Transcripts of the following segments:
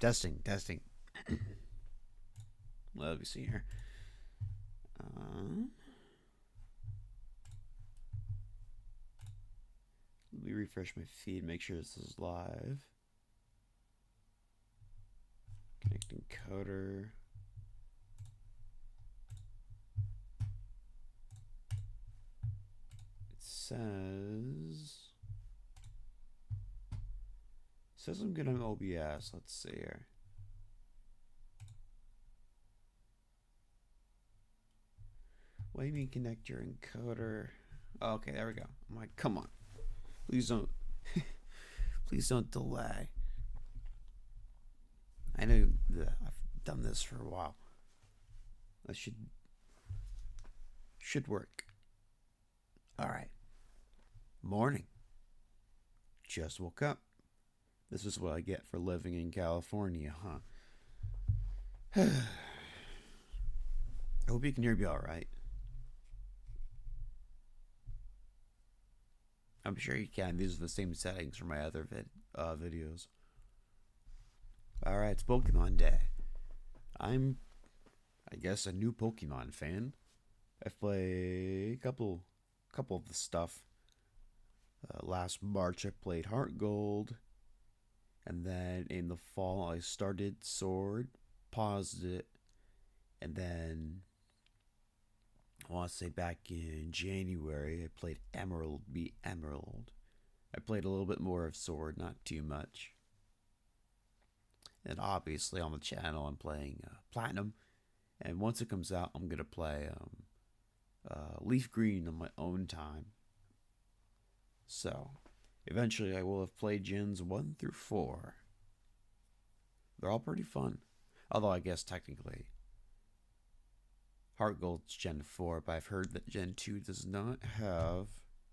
Testing, testing. Let me see here. Let me refresh my feed, make sure this is live. Connecting coder. Says I'm good on OBS. Let's see here. What do you mean connect your encoder? Oh, okay, there we go. I'm like, come on. Please don't please don't delay. I know that I've done this for a while. That should work. Alright. Morning. Just woke up. This is what I get for living in California, huh? I hope you can hear me alright. I'm sure you can. These are the same settings for my other videos. Alright, it's Pokemon Day. I'm, I guess, a new Pokemon fan. I've played a couple of the stuff. Last March I played Heart Gold. And then in the fall I started Sword, paused it, and then I want to say back in January I played Emerald v Emerald. I played a little bit more of Sword, not too much. And obviously on the channel I'm playing Platinum, and once it comes out I'm gonna play Leaf Green on my own time. So eventually I will have played Gens 1 through 4. They're all pretty fun. Although I guess technically Heart Gold's Gen 4, but I've heard that Gen 2 does not have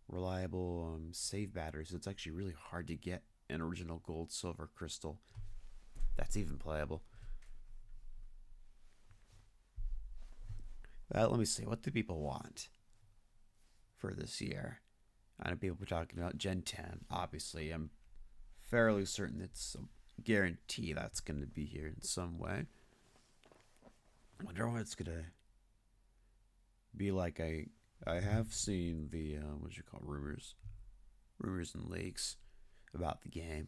reliable save batteries. It's actually really hard to get an original gold, silver, crystal that's even playable. Let me see. What do people want for this year? I know people are talking about Gen 10. Obviously, I'm fairly certain it's a guarantee that's going to be here in some way. I wonder what it's going to be like. I have seen the, rumors and leaks about the game.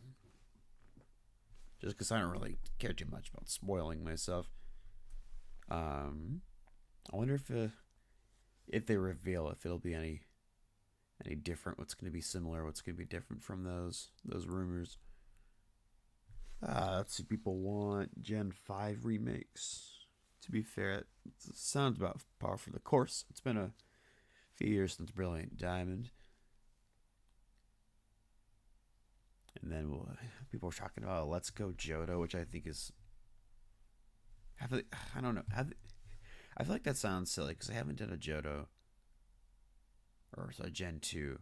Just because I don't really care too much about spoiling myself. I wonder if they reveal if it'll be any different, what's going to be similar, what's going to be different from those rumors. Let's see, people want Gen 5 remakes. To be fair, it sounds about par for the course. It's been a few years since Brilliant Diamond. And then people were talking about Let's Go Johto, which I think is... I don't know. I feel like that sounds silly because I haven't done a Johto or a Gen 2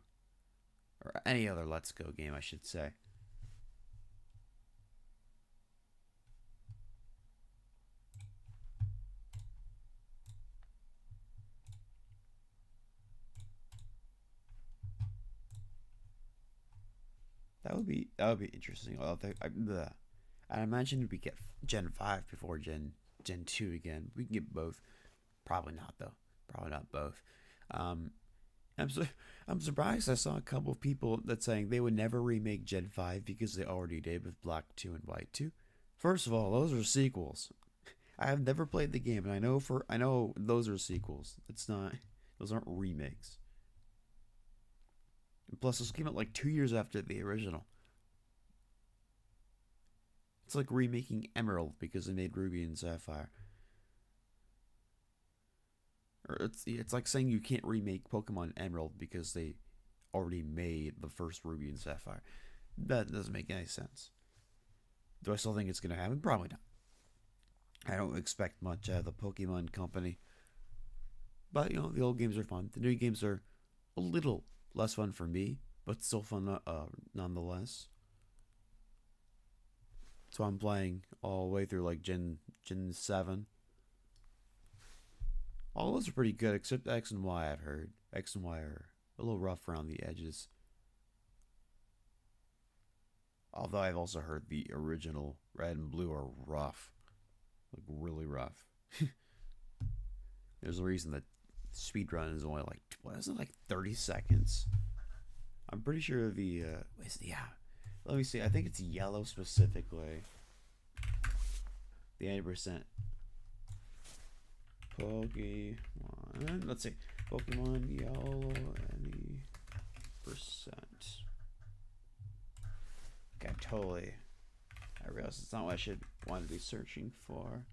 or any other Let's Go game, I should say. That would be interesting. I imagine we get Gen 5 before Gen 2 again. We can get both. Probably not though. Probably not both. I'm surprised. I saw a couple of people that saying they would never remake Gen 5 because they already did with Black 2 and White 2. First of all, those are sequels. I have never played the game, and I know those are sequels. Those aren't remakes. And plus, this came out like 2 years after the original. It's like remaking Emerald because they made Ruby and Sapphire. Or it's like saying you can't remake Pokemon Emerald because they already made the first Ruby and Sapphire. That doesn't make any sense. Do I still think it's going to happen? Probably not. I don't expect much out of the Pokemon company. But, the old games are fun. The new games are a little less fun for me, but still fun nonetheless. So I'm playing all the way through like Gen 7. All those are pretty good except X and Y, I've heard. X and Y are a little rough around the edges. Although I've also heard the original Red and Blue are rough, like really rough. There's a reason that speedrun is only like what is it, like 30 seconds. I'm pretty sure the yeah. Let me see. I think it's yellow specifically. The 80% Pokemon. Let's see. Pokemon yellow any percent. Okay, totally. I realize it's not what I should want to be searching for.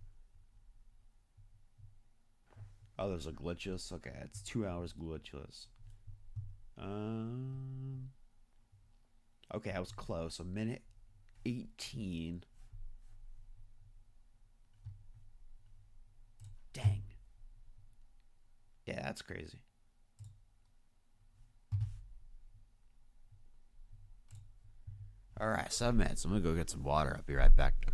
Oh, there's a glitchless. Okay, it's 2 hours glitchless. Okay, I was close. A minute 18. Dang. Yeah, that's crazy. All right, 7 minutes. I'm gonna go get some water. I'll be right back.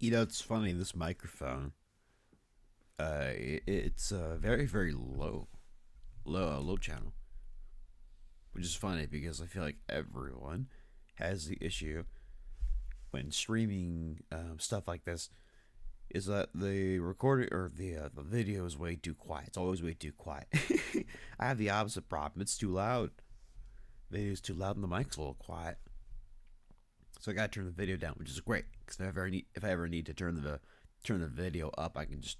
You know, it's funny. This microphone, it's very very low channel, which is funny because I feel like everyone has the issue when streaming stuff like this is that the recording or the video is way too quiet. It's always way too quiet. I have the opposite problem. It's too loud. The video's too loud and the mic's a little quiet. So I gotta turn the video down, which is great because if I ever need to turn the video up, I can just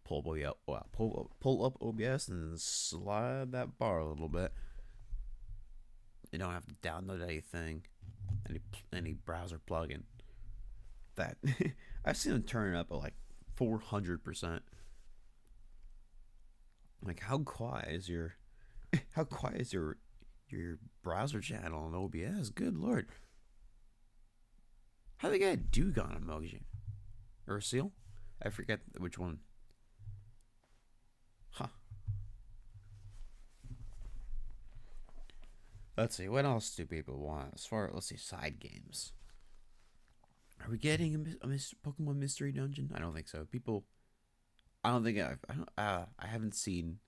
pull up OBS and slide that bar a little bit. You don't have to download anything, any browser plugin. That I've seen them turn it up at like 400%. Like how quiet is your browser channel on OBS? Good lord. How do they get a Dewgong emoji? Or a seal? I forget which one. Huh. Let's see. What else do people want? As far as, let's see, side games. Are we getting a Pokemon Mystery Dungeon? I don't think so. People, I don't think I haven't seen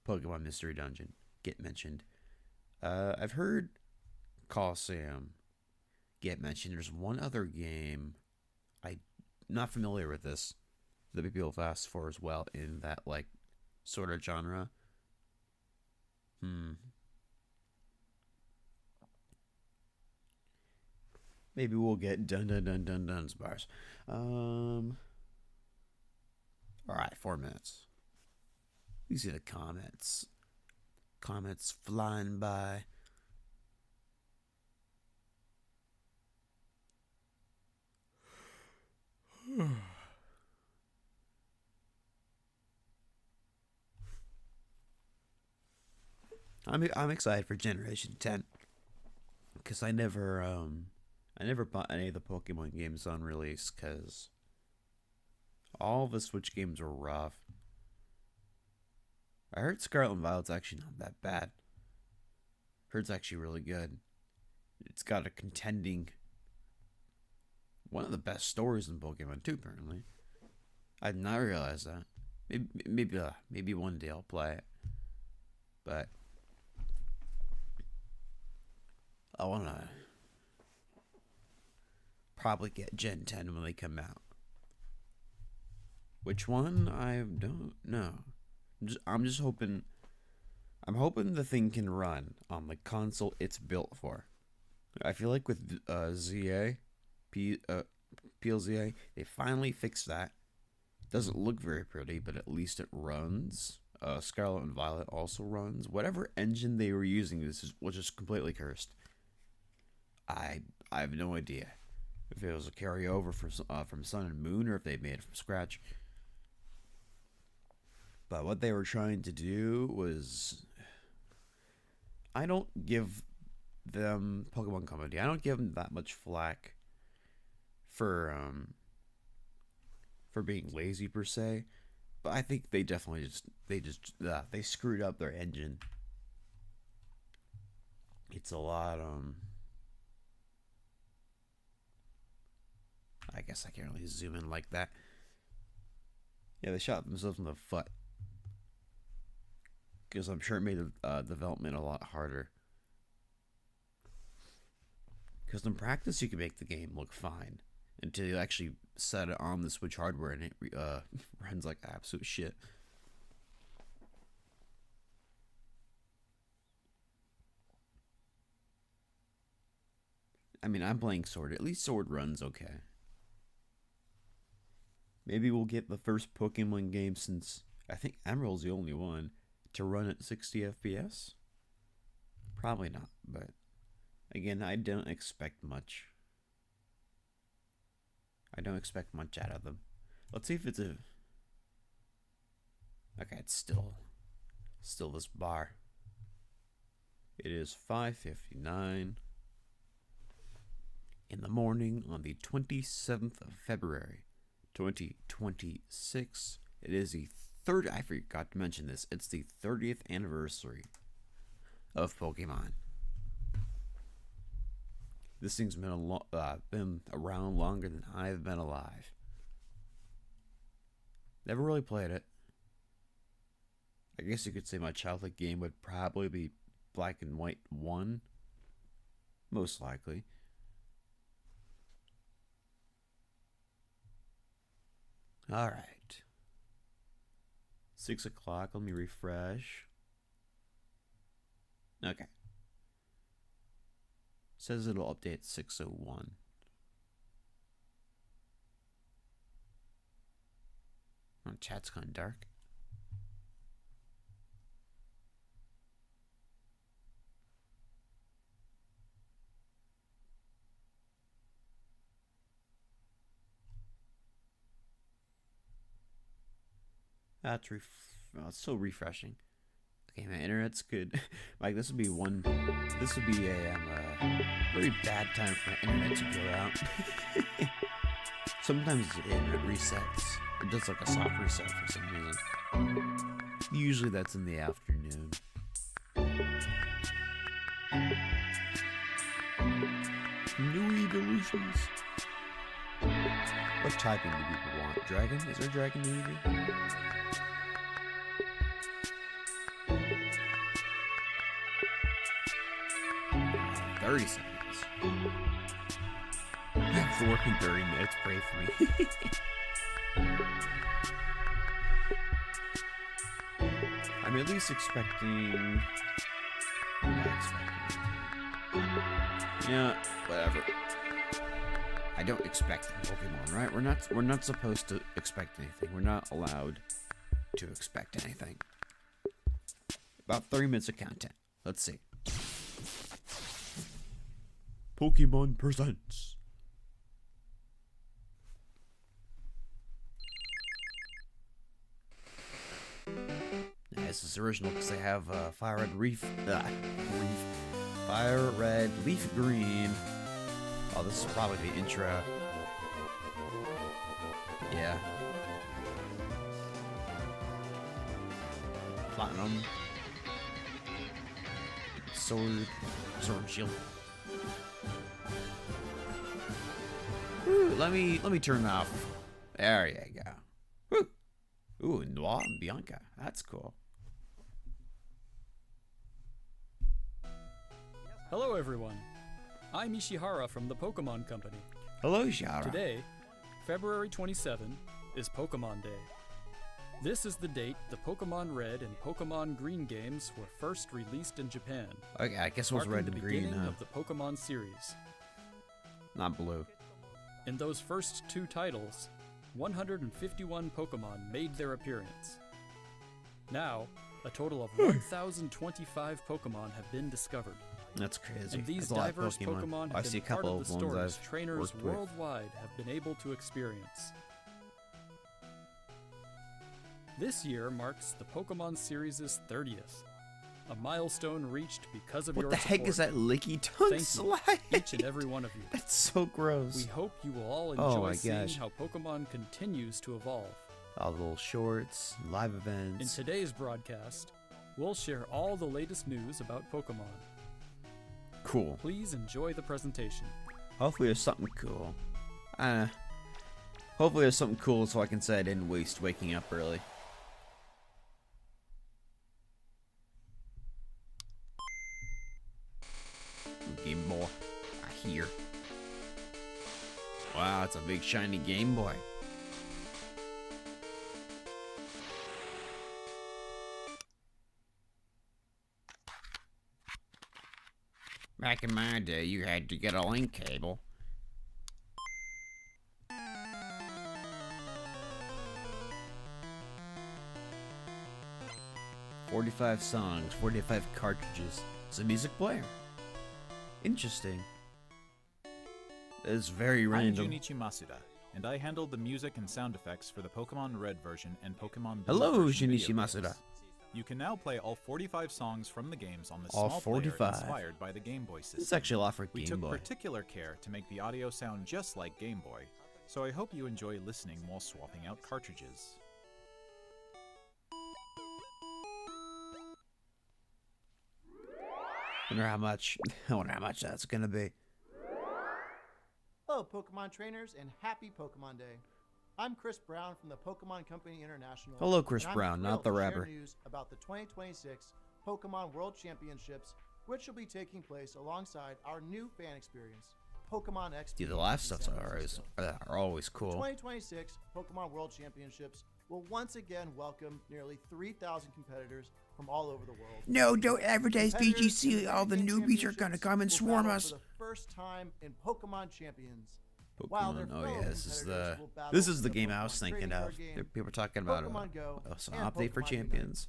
Pokemon Mystery Dungeon get mentioned. I've heard Coliseum get mentioned. There's one other game I'm not familiar with this that people have asked for as well in that like sort of genre. Hmm. Maybe we'll get dun bars. All right, 4 minutes. You see the comments. Comments flying by. I'm excited for Generation 10 because I never bought any of the Pokemon games on release because all the Switch games were rough. I heard Scarlet and Violet's actually not that bad. Heard it's actually really good. It's got a contending, one of the best stories in Pokemon 2, apparently. I did not realize that. Maybe one day I'll play it. But I want to probably get Gen 10 when they come out. Which one? I don't know. I'm just hoping. I'm hoping the thing can run on the console it's built for. I feel like with ZA, PLZA, they finally fixed that. Doesn't look very pretty, but at least it runs. Scarlet and Violet also runs. Whatever engine they were using, was just completely cursed. I have no idea if it was a carryover from Sun and Moon or if they made it from scratch. But what they were trying to do was, I don't give them, Pokemon Company, I don't give them that much flack for being lazy per se, but I think they definitely they screwed up their engine. It's a lot I guess I can't really zoom in like that. Yeah, they shot themselves in the foot. Because I'm sure it made the development a lot harder. Because in practice, you can make the game look fine until you actually set it on the Switch hardware and it runs like absolute shit. I mean, I'm playing Sword. At least Sword runs okay. Maybe we'll get the first Pokemon game since I think Emerald's the only one to run at 60 FPS? Probably not, but again, I don't expect much. I don't expect much out of them. Let's see if it's a... Okay, it's still this bar. It is 5:59 in the morning on the 27th of February, 2026. It is the third. I forgot to mention this. It's the 30th anniversary of Pokemon. This thing's been been around longer than I've been alive. Never really played it. I guess you could say my childhood game would probably be Black and White 1. Most likely. Alright. 6 o'clock. Let me refresh. Okay. Says it'll update 6:01. Oh, chat's gone dark. That's it's so refreshing. Okay, my internet's good. Like this would be a very bad time for my internet to go out. Sometimes the internet resets. It does like a soft reset for some reason. Usually that's in the afternoon. New evolutions. What typing do people want? Dragon? Is there Dragon Eevee? 30 seconds. I have to work in 30 minutes. Pray for me. I'm at least expecting. Yeah, whatever. I don't expect Pokemon, right? We're not supposed to expect anything. We're not allowed to expect anything. About 30 minutes of content. Let's see. Pokemon Presents. This is original because they have Fire Red, Leaf Green. Oh, this is probably the intro. Yeah. Platinum. Sword shield. Ooh, let me turn that off. There you go. Ooh, ooh, Noir and Bianca. That's cool. Hello everyone. I'm Ishihara from the Pokemon Company. Hello, Ishihara. Today, February 27, is Pokemon Day. This is the date the Pokemon Red and Pokemon Green games were first released in Japan. Okay, I guess it was red marking and the green, beginning huh? of the Pokemon series. Not blue. In those first two titles, 151 Pokemon made their appearance. Now, a total of 1,025 Pokemon have been discovered. That's crazy. And these That's a lot of diverse Pokemon I have see been a couple part of of the ones stories I've trainers worked with. worldwide have been able to experience. This year marks the Pokemon series' 30th, a milestone reached because of What your the heck is that support. licky tongue Thank you, slide? each and every one of you. That's so gross. We hope you will all Oh enjoy my seeing gosh. how Pokemon continues to evolve. All the little shorts, live In events. today's broadcast, we'll share all the latest news about Pokemon. Cool. Please enjoy the presentation. Hopefully there's something cool. Hopefully there's something cool so I can say I didn't waste waking up early. Game Boy. I hear. Wow, it's a big shiny Game Boy. Back in my day, you had to get a link cable. "45 songs, 45 cartridges. It's a music player. Interesting. It's very I'm random. Junichi Masuda, and I handled the music and sound effects for the Pokemon Red version and Pokemon Blue Hello, version Junichi video Masuda. games. You can now play all 45 songs from the games on the All small player 45. inspired by the Game Boy system. It's actually a lot for We Game took Boy. particular care to make the audio sound just like Game Boy, so I hope you enjoy listening while swapping out cartridges. I wonder how much that's gonna be. Hello, Pokemon trainers, and happy Pokemon Day. I'm Chris Brown from the Pokemon Company International. Hello, Chris and I'm Brown, not thrilled the to share rapper. News about the 2026 Pokemon World Championships, which will be taking place alongside our new fan experience, Pokemon XP. Dude, the live in stuffs San are always The cool. 2026 Pokemon World Championships will once again welcome nearly 3,000 competitors from all over the world. No, don't advertise Competitors in VGC. All the Game newbies are gonna Championships come and will swarm battle us. For the first time in Pokemon Champions. While their Pokemon. Oh fellow yeah, this is competitors the will battle this is in the the game I was Pokemon thinking trading of. card game, People are talking about Pokemon Go, an and update for Pokemon champions.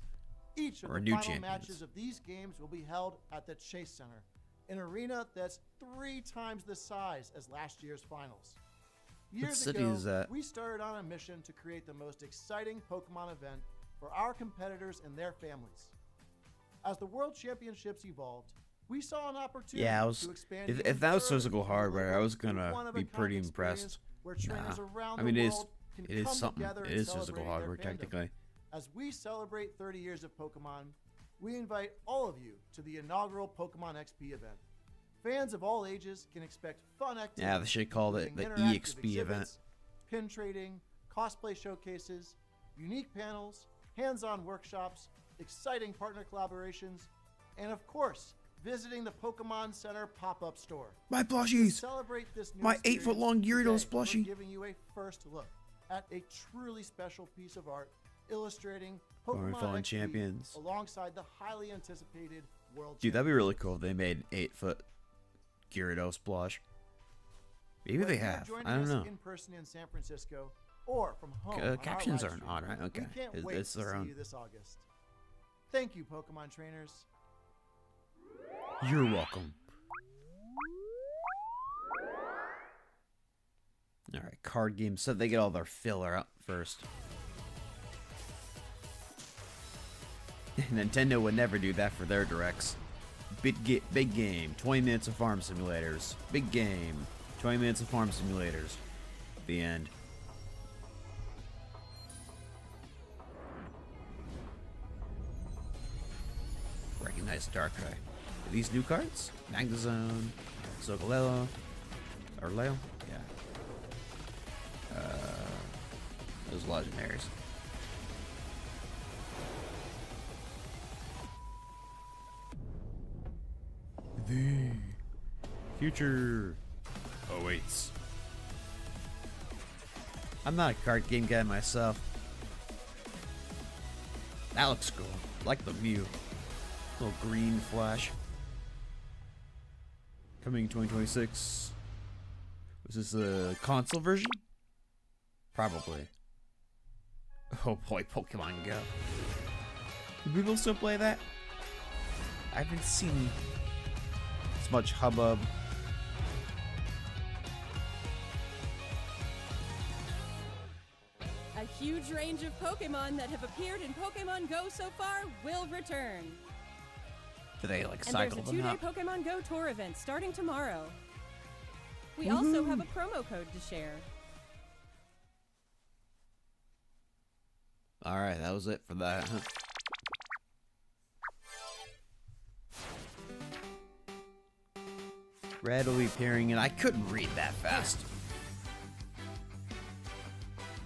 Each of Or a the new final champions. matches of these games will be held at the Chase Center, an arena that's 3 times the size as last year's finals. Years city ago, is that? we started on a mission to create the most exciting Pokemon event for our competitors and their families. As the World Championships evolved, we saw an opportunity Yeah, I was. to expand If even that was further physical into a hardware, I was global, gonna be one-of-a-kind pretty experience impressed. where trainers Nah. around I mean, the it is. world can It is come something. together It and is physical celebrate their hardware, fandom. technically. As we celebrate 30 years of Pokemon, we invite all of you to the inaugural Pokemon XP event. Fans of all ages can expect fun activities. Yeah, they should call it the including interactive EXP event. exhibits, pin trading, cosplay showcases, unique panels, hands-on workshops, exciting partner collaborations, and of course, visiting the Pokemon Center pop-up store. My To plushies. celebrate this new My experience 8-foot-long Gyarados today, we're plushie. giving you a first look at a truly special piece of art illustrating Foreign Pokemon Fallen XP Champions. alongside the highly anticipated World Dude, that'd be really Championships. cool if they made an 8-foot Gyarados plush. Maybe Whether they you're have. joining I don't us know. In person in San Francisco or from home. on our Captions live aren't stream, on, right? Okay. We can't It's- wait it's to their see own. you this August. Thank you, Pokemon trainers. You're welcome. Alright, card games. So they get all their filler out first. Nintendo would never do that for their directs. Big game, 20 minutes of farm simulators. Big game, 20 minutes of farm simulators. The end. recognize Darkrai. Are these new cards? Magnezone, Solgaleo, or Leo? Yeah. Those legendaries. The future awaits. I'm not a card game guy myself. That looks cool. Like the Mew. Little green flash. Coming 2026. Was this a console version? Probably. Oh boy, Pokemon Go. Do people still play that? I haven't seen as much hubbub. A huge range of Pokemon that have appeared in Pokemon Go so far will return. Do they like And there's cycle a them 2-day out? Pokemon Go tour event starting tomorrow. We also have a promo code to share. Alright, that was it for that. Huh? Red will be appearing, and I couldn't read that fast.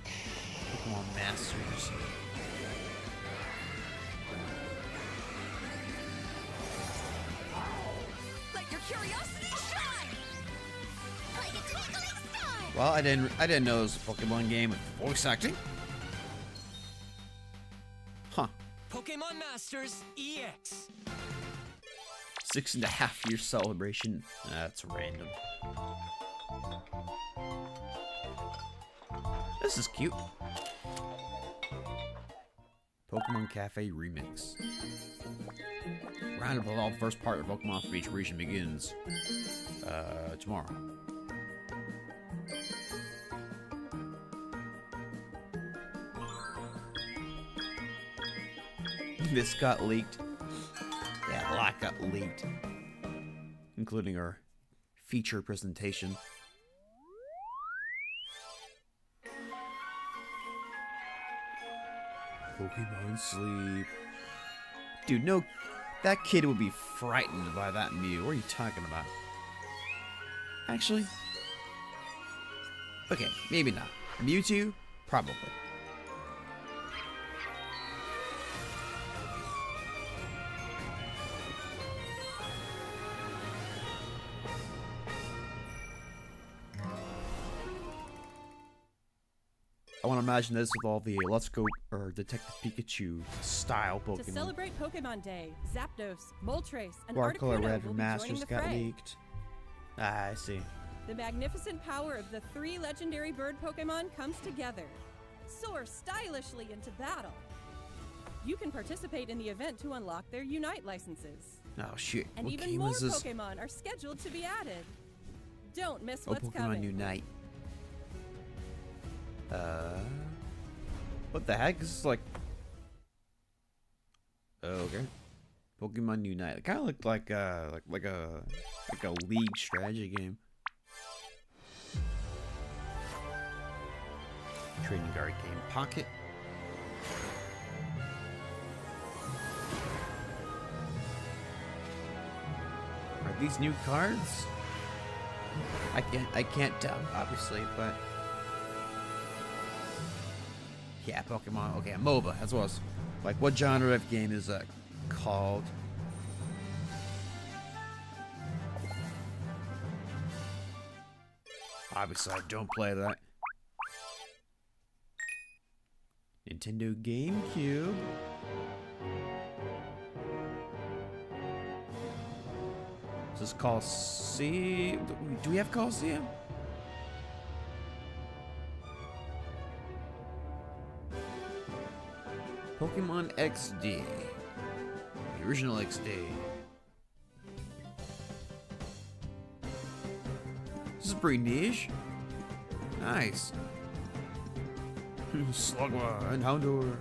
Pokemon Masters. Let your curiosity shine! Like a twinkling star! Well, I didn't know it was a Pokemon game with voice acting. Huh. Pokemon Masters EX. 6.5-year celebration. That's random. This is cute. Pokemon Cafe Remix. Round of all the first part of Pokemon from each region begins tomorrow. This got leaked. Yeah, a lot got leaked, including our feature presentation. Pokemon Sleep. Dude, no, that kid would be frightened by that Mew. What are you talking about? Actually, okay, maybe not. Mewtwo, probably. I want to imagine this with all the Let's Go or Detective Pikachu style To Pokemon. celebrate Pokemon Day, Zapdos, Moltres, and Watercolor Articuno Red will be joining Masters the got fray. leaked. Ah, I see. The magnificent power of the 3 legendary bird Pokemon comes together. Soar stylishly into battle. You can participate in the event to unlock their Unite licenses. Oh shit! And What even game more was this? Pokemon are scheduled to be added. Don't miss Oh, what's Pokemon coming. Unite. What the heck? This is like. Oh, okay. Pokemon Unite. It kind of looked like a league strategy game. Trading card game Pocket. Are these new cards? I can't tell, obviously, but yeah, Pokemon. Okay, a MOBA. That's what I was like. What genre of game is that called? Obviously, I don't play that. Nintendo GameCube. Is this Coliseum? Do we have Coliseum? Pokemon XD. The original XD. This is pretty niche. Nice. Slugma and Houndour.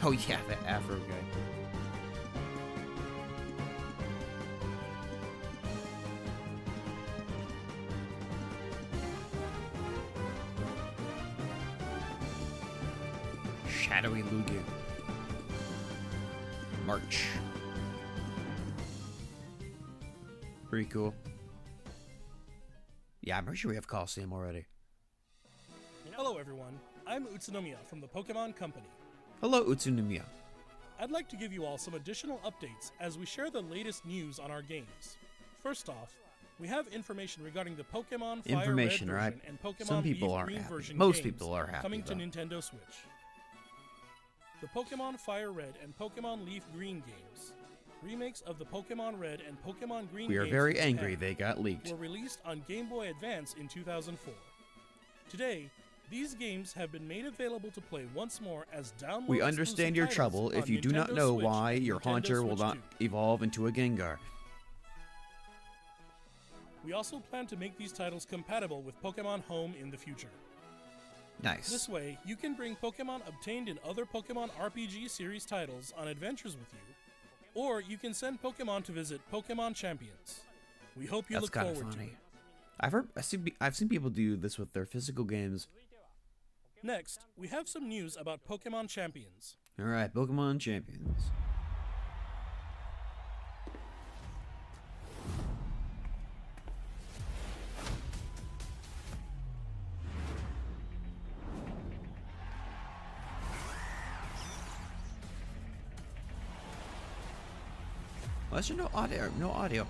Oh yeah, that Afro guy. Shadowy Lugia. March. Pretty cool. Yeah, I'm pretty sure we have Coliseum already. Hello everyone, I'm Utsunomiya from the Pokemon Company. Hello, Utsunomiya. I'd like to give you all some additional updates as we share the latest news on our games. First off, we have information regarding the Pokemon Fire Information, Red right? version and Pokemon Some people Leaf aren't Green happy. version Most games people are happy, coming to though. Nintendo Switch. The Pokemon Fire Red and Pokemon Leaf Green games, remakes of the Pokemon Red and Pokemon Green We are games very in Japan, angry they got leaked. were released on Game Boy Advance in 2004. Today, these games have been made available to play once more as download We understand your exclusive trouble titles if you on do not Nintendo know Switch why and your Nintendo Haunter will Switch not 2. evolve into a Gengar. We also plan to make these titles compatible with Pokemon Home in the future. Nice. This way, you can bring Pokemon obtained in other Pokemon RPG series titles on adventures with you, or you can send Pokemon to visit Pokemon Champions. We hope you That's look kind of forward to funny. it. I've seen people do this with their physical games. Next, we have some news about Pokemon Champions. All right, Pokemon Champions. Why is there no audio? No audio.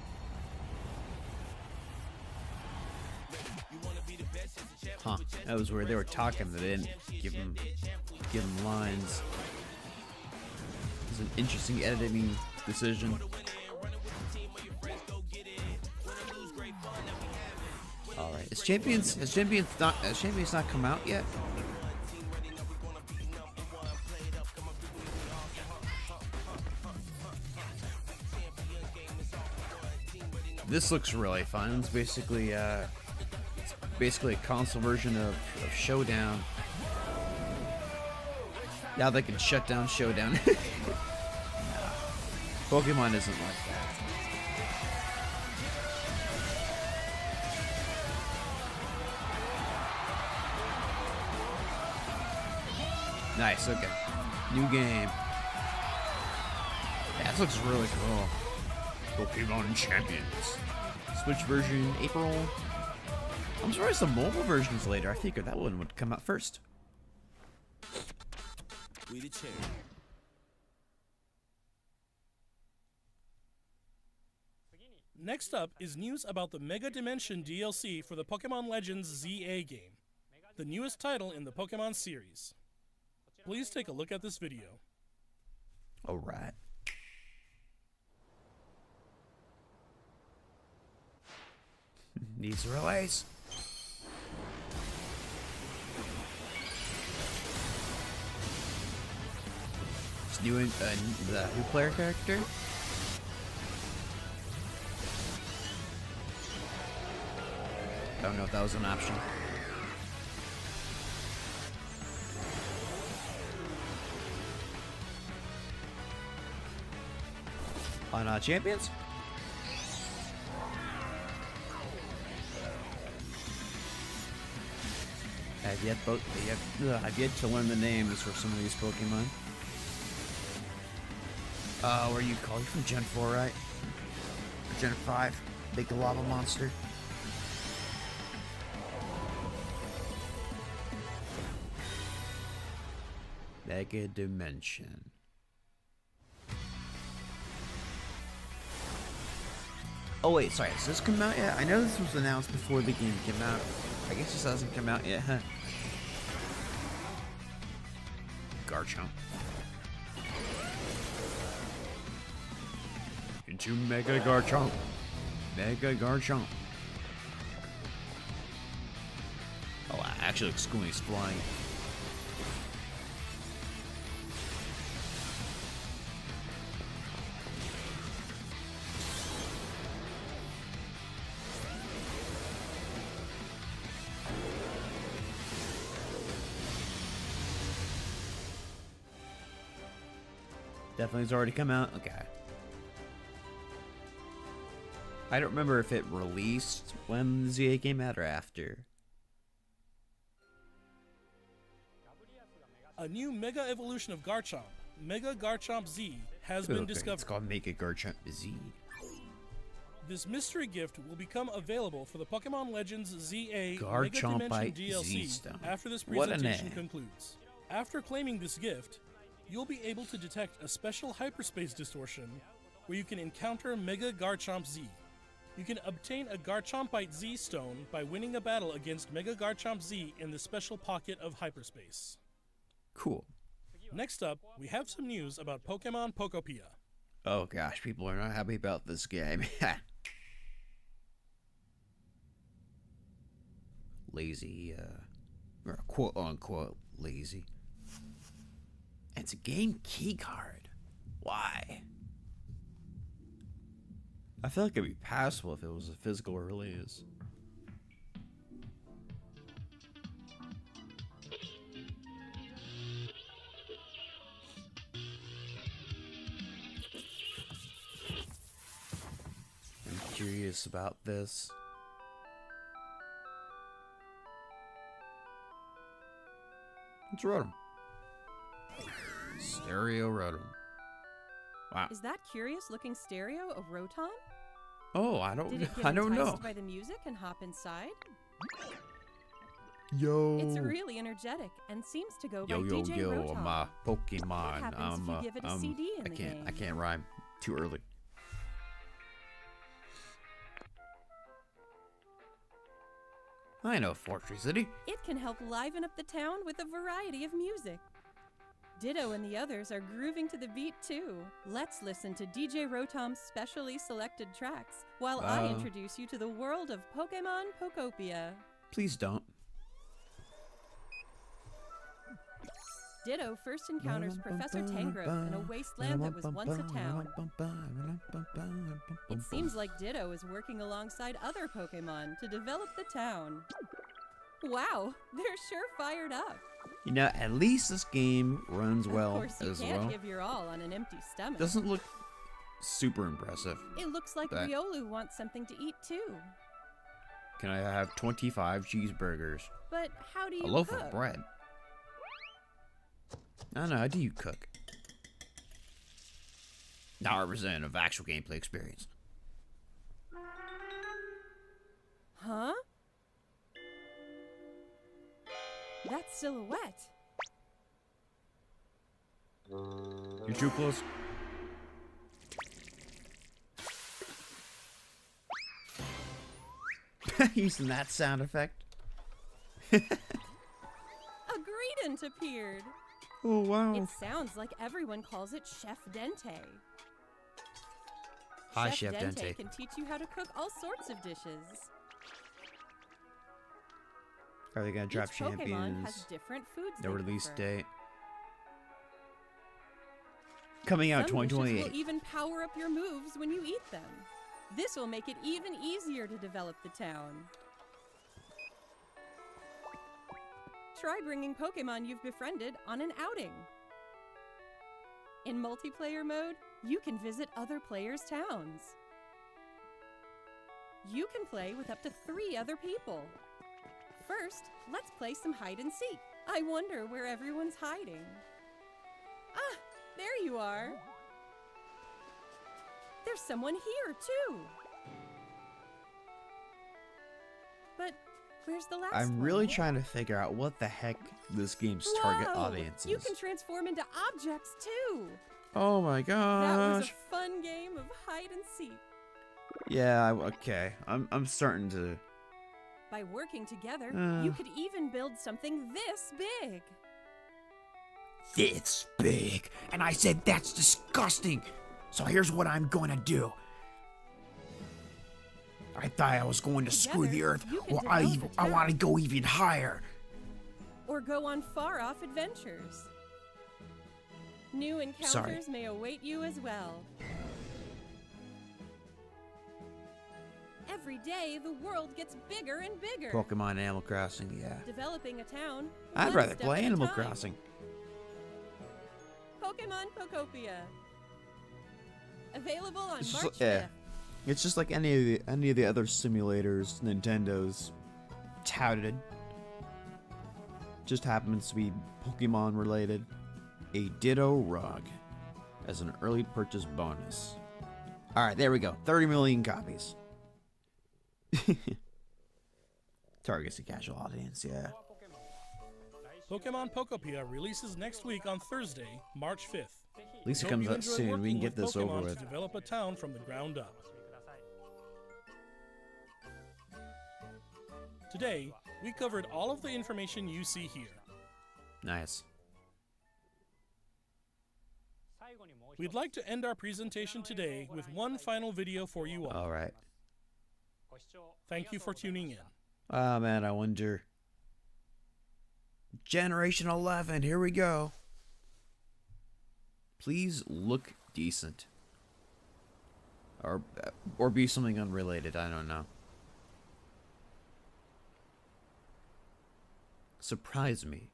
Huh? That was where they were talking. They didn't give them lines. It's an interesting editing decision. All right, has Champions not come out yet? This looks really fun. It's basically a console version of Showdown. Now they can shut down Showdown. Nah. Pokemon isn't like that. Nice, okay. New game. Yeah, this looks really cool. Pokemon Champions. Switch version April. I'm surprised the mobile version is later. I figured that one would come out first. We the champ. Next up is news about the Mega Dimension DLC for the Pokemon Legends ZA game, the newest title in the Pokemon series. Please take a look at this video. Alright. Needs a release. It's new in the new player character. I don't know if that was an option. On Champions? I've yet to learn the names for some of these Pokemon. Where you call you from Gen 4, right? Or Gen 5? Big lava monster. Mega Dimension. Oh wait, sorry, has this come out yet? I know this was announced before the game came out. I guess this hasn't come out yet, huh? Garchomp. Into Mega Garchomp. Mega Garchomp. Oh, actually looks cool when he's flying. Definitely has already come out. Okay. I don't remember if it released when the ZA came out or after. A new Mega Evolution of Garchomp, Mega Garchomp Z, has been Okay, discovered. it's called Mega Garchomp Z. This mystery gift will become available for the Pokemon Legends ZA Mega Garchompite Dimension DLC Z-Stone. after this What an presentation A. concludes. After claiming this gift, you'll be able to detect a special hyperspace distortion where you can encounter Mega Garchomp Z. You can obtain a Garchompite Z Stone by winning a battle against Mega Garchomp Z in the special pocket of hyperspace. Cool. Next up, we have some news about Pokemon Pokopia. Oh gosh, people are not happy about this game. Lazy, or quote unquote lazy. It's a game key card. Why? I feel like it'd be passable if it was a physical release. I'm curious about this. It's Rotom. Stereo Rotom. Wow. Is that curious-looking stereo a Rotom? Oh, I don't. Did it get I don't enticed know. by the music and hop inside? Yo. It's really energetic and seems to go by Yo, yo, DJ yo! Rotom. I'm a Pokemon. What happens if you give it a CD in I the can't. I game? can't rhyme. Too early. I know Fortress City. It can help liven up the town with a variety of music. Ditto and the others are grooving to the beat too. Let's listen to DJ Rotom's specially selected tracks while I introduce you to the world of Pokemon Pokopia. Please don't. Ditto first encounters Professor Tangrowth in a wasteland that was once a town. It seems like Ditto is working alongside other Pokemon to develop the town. Wow, they're sure fired up. You know, at least this game runs well Of course, you as can't well. give your all on an empty stomach. Doesn't look super impressive. It looks like but- Riolu wants something to eat too. Can I have 25 cheeseburgers? But how do you A loaf cook? of bread. I don't know, how do you cook? Not representative of actual gameplay experience. Huh? That's Silhouette. You're too close. Using that sound effect. A Greedent appeared. Oh wow. It sounds like everyone calls it Chef Dente. Hi, Chef Dente Dente. can teach you how to cook all sorts of dishes. Are they gonna drop Each Pokemon has champions? different foods. No they release prefer. date. Coming out Some dishes 2028. will even power up your moves when you eat them. This will make it even easier to develop the town. Try bringing Pokemon you've befriended on an outing. In multiplayer mode, you can visit other players' towns. You can play with up to 3 other people. First, let's play some hide and seek. I wonder where everyone's hiding. Ah, there you are. There's someone here, too. But where's the last one? I'm really trying to figure out what the heck this game's target Whoa! audience is. You can transform into objects, too. Oh my That was gosh. a fun game of hide and seek. Yeah, okay. I'm starting to. By working together, Uh. you could even build something this big. This big. And I said that's disgusting. So here's what I'm going to do. I thought I was going to screw the Together, earth. you can Well, develop a I want to town. go even higher. Or go on far-off adventures. New encounters may await you as well. Every day, the world gets bigger and bigger. Pokemon Animal Crossing, yeah. Developing a town. I'd one rather step play at a Animal time. Crossing. Pokemon Pokopia. Available on It's just March 5th. yeah. It's just like any of the other simulators Nintendo's touted. just happens to be Pokemon related, a Ditto rug as an early purchase bonus. Alright, there we go. 30 million copies. Targets a casual audience, yeah. Pokemon Pokopia releases next week on Thursday, March 5th. At least it Hope comes you out enjoy soon. We working can get with this over Pokemon with. to develop a town from the ground up. Today, we covered all of the information you see here. Nice. We'd like to end our presentation today with one final video for you all. Alright. Thank you for tuning in. Oh man, I wonder. Generation 11, here we go. Please look decent. Or be something unrelated, I don't know. Surprise me.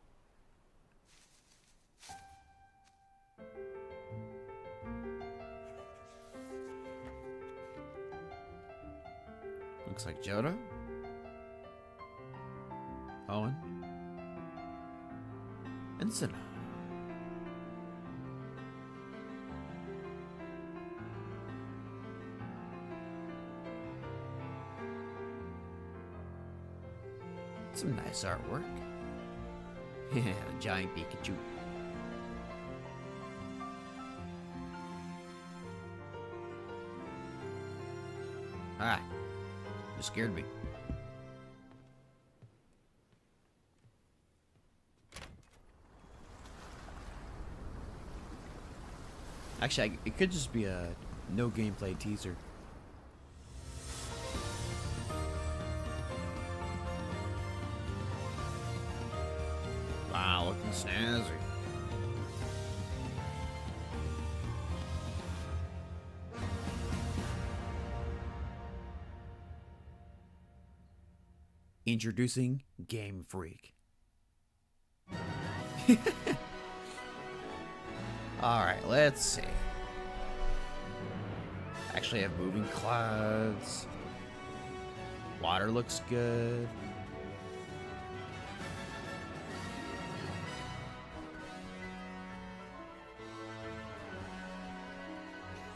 Looks like Johto, Owen, and Sinnoh. Some nice artwork. Yeah, the giant Pikachu. Alright. You scared me. Actually, it could just be a no gameplay teaser. Wow, looking snazzy. Introducing Game Freak. Alright, let's see. Actually, I have moving clouds. Water looks good.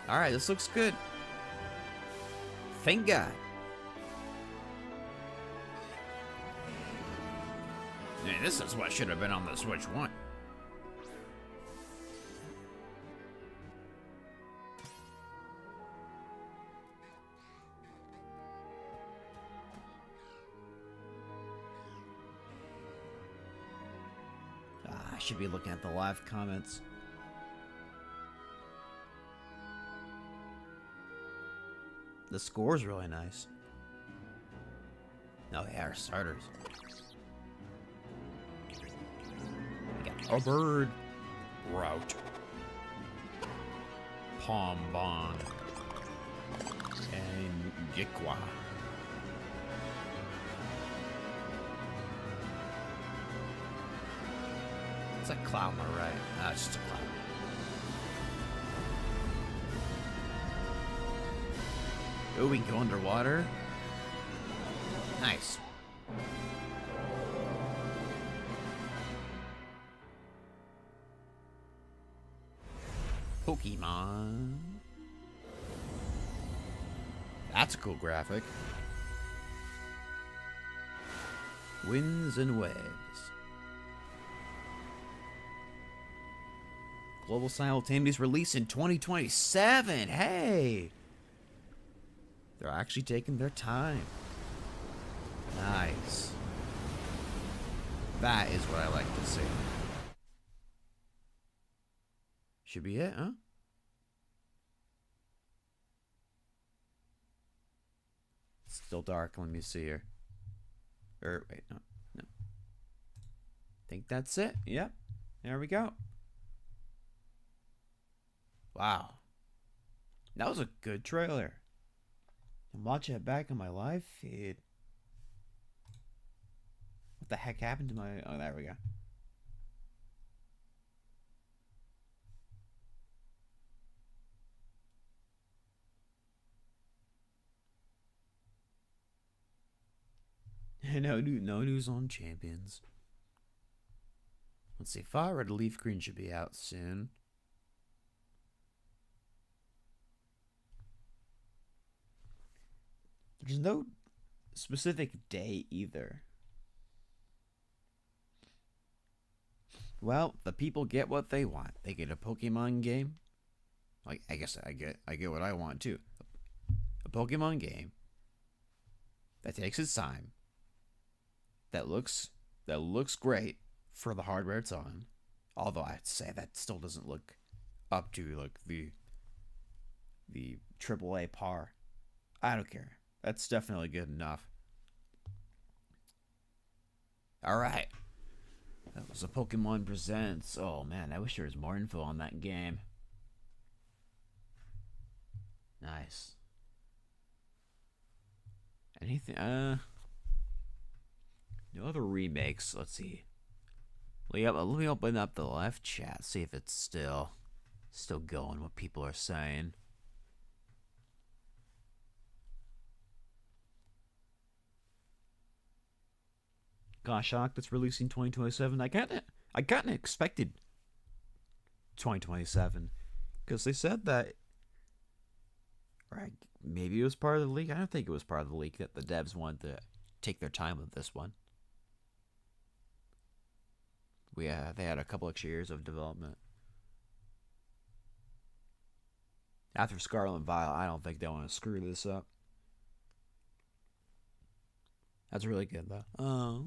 Alright, this looks good. Thank God. Man, this is what should have been on the Switch 1. I should be looking at the live comments. The score's really nice. Oh yeah, our starters. We got a bird. Route. Pombon. And Jikwa. It's a cloud on the right. Ah, it's just a cloud. Oh, we can go underwater. Nice. Pokemon. That's a cool graphic. Winds and waves. Global simultaneous release in 2027. Hey! They're actually taking their time. Nice. That is what I like to see. Should be it, huh? It's still dark. Let me see here. Wait, no. Think that's it. Yep. There we go. Wow. That was a good trailer. I'm watching it back on my live feed. What the heck happened to my... Oh, there we go. No news on champions. Let's see, Fire Red Leaf Green should be out soon. There's no specific day either. Well, the people get what they want. They get a Pokemon game. Like, I guess I get what I want too. A Pokemon game that takes its time. That looks great for the hardware it's on. Although I'd say that still doesn't look up to like the AAA par. I don't care. That's definitely good enough. All right. That was a Pokemon Presents. Oh man, I wish there was more info on that game. Nice. Anything? No other remakes. Let's see. Let me open up the live chat. See if it's still going. What people are saying. Gosh, Shock that's releasing 2027. I kind of expected 2027 because they said that, or maybe it was part of the leak. I don't think it was part of the leak that the devs wanted to take their time with this one. They had a couple extra years of development. After Scarlet and Violet, I don't think they want to screw this up. That's really good though. Oh.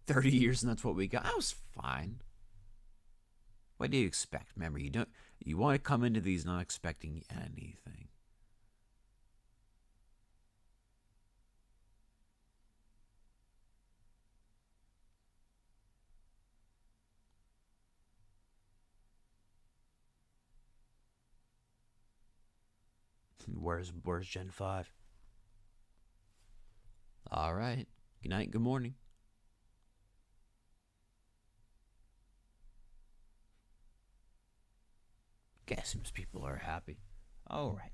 30 years and that's what we got. That was fine. What do you expect? Remember, you want to come into these not expecting anything. Where's Gen 5? All right. Good night, good morning. Guess most people are happy. All right.